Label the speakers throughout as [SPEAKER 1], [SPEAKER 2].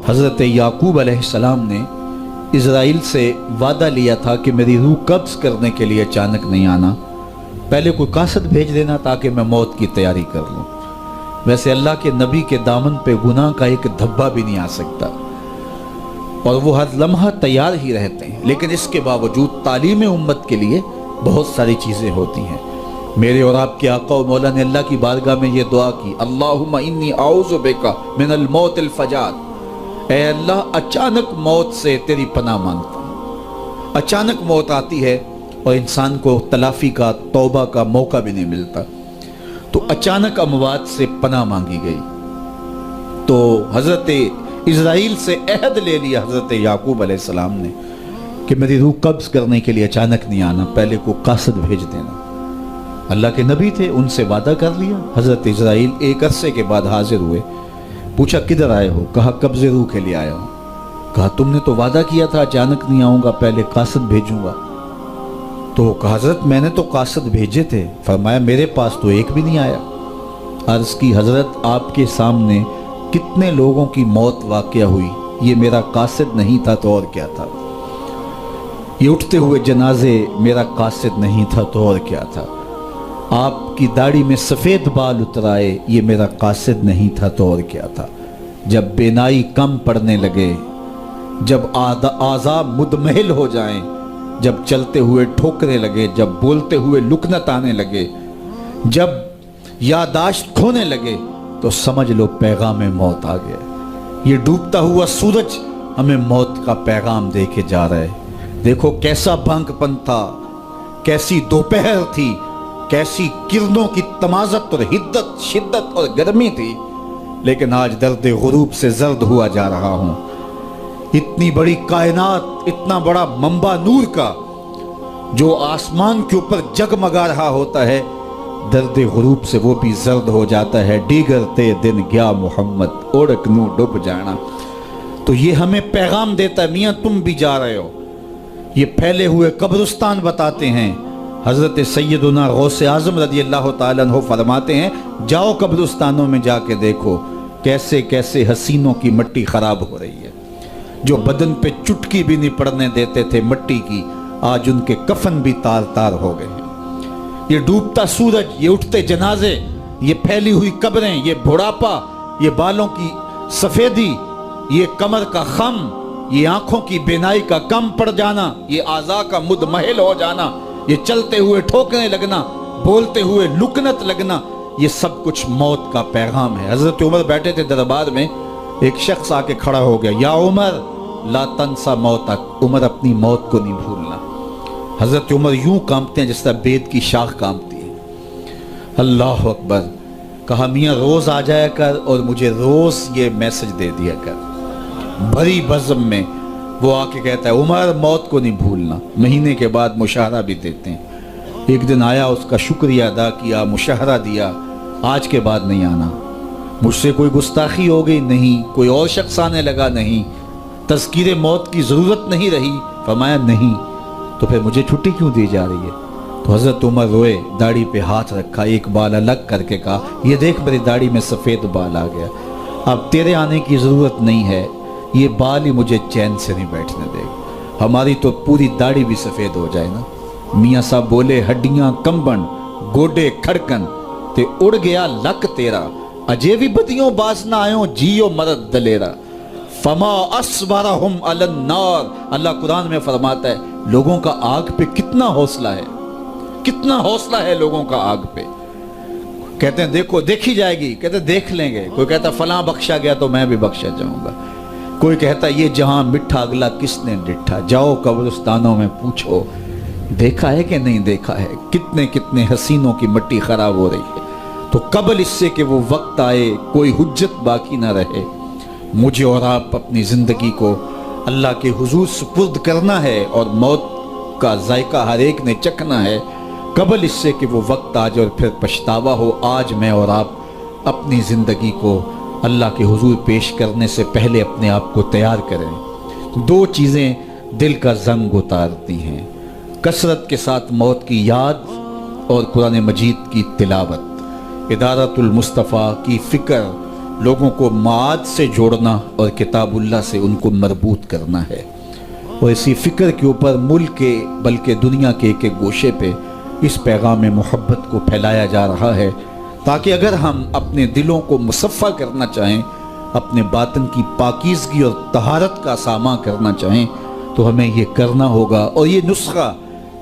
[SPEAKER 1] حضرت یعقوب علیہ السلام نے اسرائیل سے وعدہ لیا تھا کہ میری روح قبض کرنے کے لیے اچانک نہیں آنا، پہلے کوئی قاصد بھیج دینا تاکہ میں موت کی تیاری کر لوں۔ ویسے اللہ کے نبی کے دامن پہ گناہ کا ایک دھبا بھی نہیں آ سکتا اور وہ ہر لمحہ تیار ہی رہتے ہیں، لیکن اس کے باوجود تعلیم امت کے لیے بہت ساری چیزیں ہوتی ہیں۔ میرے اور آپ کے آقا و مولا نے اللہ کی بارگاہ میں یہ دعا کی، اللہم انی اعوذ بک من الموت الفجاۃ، اے اللہ اچانک موت سے تیری پناہ مانگتا ہوں۔ اچانک موت آتی ہے اور انسان کو تلافی کا، توبہ کا موقع بھی نہیں ملتا، تو اچانک اموات سے پناہ مانگی گئی۔ تو حضرت اسرائیل سے عہد لے لیا حضرت یعقوب علیہ السلام نے کہ میری روح قبض کرنے کے لیے اچانک نہیں آنا، پہلے کو قاصد بھیج دینا۔ اللہ کے نبی تھے، ان سے وعدہ کر لیا۔ حضرت اسرائیل ایک عرصے کے بعد حاضر ہوئے، پوچھا کدھر آئے ہو؟ کہا قبض روح کے لیے آیا ہوں۔ کہا تم نے تو وعدہ کیا تھا اچانک نہیں آؤں گا، پہلے قاصد بھیجوں گا۔ تو کہا حضرت میں نے تو قاصد بھیجے تھے۔ فرمایا میرے پاس تو ایک بھی نہیں آیا۔ عرض کی حضرت آپ کے سامنے کتنے لوگوں کی موت واقع ہوئی، یہ میرا قاصد نہیں تھا تو اور کیا تھا؟ یہ اٹھتے ہوئے جنازے میرا قاصد نہیں تھا تو اور کیا تھا؟ آپ کی داڑھی میں سفید بال اترائے، یہ میرا قاصد نہیں تھا تو اور کیا تھا؟ جب بینائی کم پڑنے لگے، جب اعضاء مدمحل ہو جائیں، جب چلتے ہوئے ٹھوکرے لگے، جب بولتے ہوئے لکنت آنے لگے، جب یادداشت کھونے لگے، تو سمجھ لو پیغام موت آ گیا۔ یہ ڈوبتا ہوا سورج ہمیں موت کا پیغام دے کے جا رہا ہے۔ دیکھو کیسا بھنگ پن تھا، کیسی دوپہر تھی، کیسی کرنوں کی تمازت اور حدت، شدت اور گرمی تھی، لیکن آج درد غروب سے زرد ہوا جا رہا ہوں۔ اتنی بڑی کائنات، اتنا بڑا منبع نور کا جو آسمان کے اوپر جگمگا رہا ہوتا ہے، درد غروب سے وہ بھی زرد ہو جاتا ہے۔ دیگر دن گیا محمد، اوڑک نو ڈوب جانا۔ تو یہ ہمیں پیغام دیتا ہے میاں تم بھی جا رہے ہو۔ یہ پھیلے ہوئے قبرستان بتاتے ہیں۔ حضرت سیدنا غوث اعظم رضی اللہ تعالیٰ عنہ فرماتے ہیں جاؤ قبرستانوں میں جا کے دیکھو کیسے کیسے حسینوں کی مٹی خراب ہو رہی ہے۔ جو بدن پہ چٹکی بھی نہیں پڑنے دیتے تھے مٹی کی، آج ان کے کفن بھی تار تار ہو گئے ہیں۔ یہ ڈوبتا سورج، یہ اٹھتے جنازے، یہ پھیلی ہوئی قبریں، یہ بڑھاپا، یہ بالوں کی سفیدی، یہ کمر کا خم، یہ آنکھوں کی بینائی کا کم پڑ جانا، یہ اعضاء کا مدمحل ہو جانا، یہ چلتے ہوئے ٹھوکنے لگنا، بولتے ہوئے لکنت لگنا، یہ سب کچھ موت کا پیغام ہے۔ حضرت عمر بیٹھے تھے دربار میں، ایک شخص آ کے کھڑا ہو گیا، یا عمر لا تنسا موتک، عمر اپنی موت کو نہیں بھولنا۔ حضرت عمر یوں کانپتے ہیں جس طرح بید کی شاخ کانپتی ہے۔ اللہ اکبر۔ کہا میاں روز آ جایا کر اور مجھے روز یہ میسج دے دیا کر۔ بھری بزم میں وہ آ کے کہتا ہے عمر موت کو نہیں بھولنا۔ مہینے کے بعد مشاہرہ بھی دیتے ہیں۔ ایک دن آیا، اس کا شکریہ ادا کیا، مشاہرہ دیا، آج کے بعد نہیں آنا۔ مجھ سے کوئی گستاخی ہو گئی؟ نہیں۔ کوئی اور شخص آنے لگا؟ نہیں۔ تذکیر موت کی ضرورت نہیں رہی؟ فرمایا نہیں۔ تو پھر مجھے چھٹی کیوں دی جا رہی ہے؟ تو حضرت عمر روئے، داڑھی پہ ہاتھ رکھا، ایک بال الگ کر کے کہا یہ دیکھ میری داڑھی میں سفید بال آ گیا، اب تیرے آنے کی ضرورت نہیں ہے، یہ بال ہی مجھے چین سے نہیں بیٹھنے دے گا، ہماری تو پوری داڑھی بھی سفید ہو جائے نا۔ میاں صاحب بولے ہڈیاں کمبن، گوڈے کھڑکن تے اڑ گیا لک تیرا، اجے بھی بدیوں باز نہ آئوں جیو مرد دلیرا، فما اصبرہم علی النار۔ اللہ قرآن میں فرماتا ہے لوگوں کا آگ پہ کتنا حوصلہ ہے، کتنا حوصلہ ہے لوگوں کا آگ پہ۔ کہتے ہیں دیکھو دیکھی جائے گی، کہتے ہیں دیکھ لیں گے۔ کوئی کہتا فلاں بخشا گیا تو میں بھی بخشا جاؤں گا، کوئی کہتا یہ جہاں مٹھا اگلا کس نے ڈٹھا، جاؤ قبرستانوں میں پوچھو دیکھا ہے کہ نہیں دیکھا ہے، کتنے کتنے حسینوں کی مٹی خراب ہو رہی ہے۔ تو قبل اس سے کہ وہ وقت آئے کوئی حجت باقی نہ رہے، مجھے اور آپ اپنی زندگی کو اللہ کے حضور سپرد کرنا ہے اور موت کا ذائقہ ہر ایک نے چکھنا ہے، قبل اس سے کہ وہ وقت آ جائے اور پھر پچھتاوا ہو۔ آج میں اور آپ اپنی زندگی کو اللہ کے حضور پیش کرنے سے پہلے اپنے آپ کو تیار کریں۔ دو چیزیں دل کا زنگ اتارتی ہیں، کثرت کے ساتھ موت کی یاد اور قرآن مجید کی تلاوت۔ ادارت المصطفیٰ کی فکر لوگوں کو معاد سے جوڑنا اور کتاب اللہ سے ان کو مربوط کرنا ہے، اور اسی فکر کے اوپر ملک کے بلکہ دنیا کے ایک ایک گوشے پہ اس پیغام محبت کو پھیلایا جا رہا ہے، تاکہ اگر ہم اپنے دلوں کو مصفہ کرنا چاہیں، اپنے باطن کی پاکیزگی اور طہارت کا ساماں کرنا چاہیں، تو ہمیں یہ کرنا ہوگا۔ اور یہ نسخہ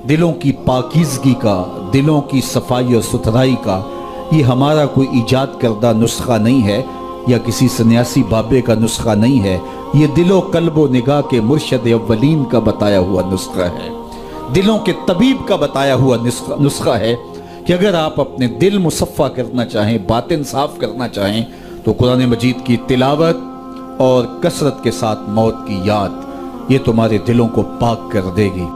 [SPEAKER 1] دلوں کی پاکیزگی کا، دلوں کی صفائی اور ستھرائی کا، یہ ہمارا کوئی ایجاد کردہ نسخہ نہیں ہے، یا کسی سنیاسی بابے کا نسخہ نہیں ہے، یہ دل و قلب و نگاہ کے مرشد اولین کا بتایا ہوا نسخہ ہے، دلوں کے طبیب کا بتایا ہوا نسخہ ہے کہ اگر آپ اپنے دل مصفہ کرنا چاہیں، باطن صاف کرنا چاہیں، تو قرآن مجید کی تلاوت اور کثرت کے ساتھ موت کی یاد، یہ تمہارے دلوں کو پاک کر دے گی۔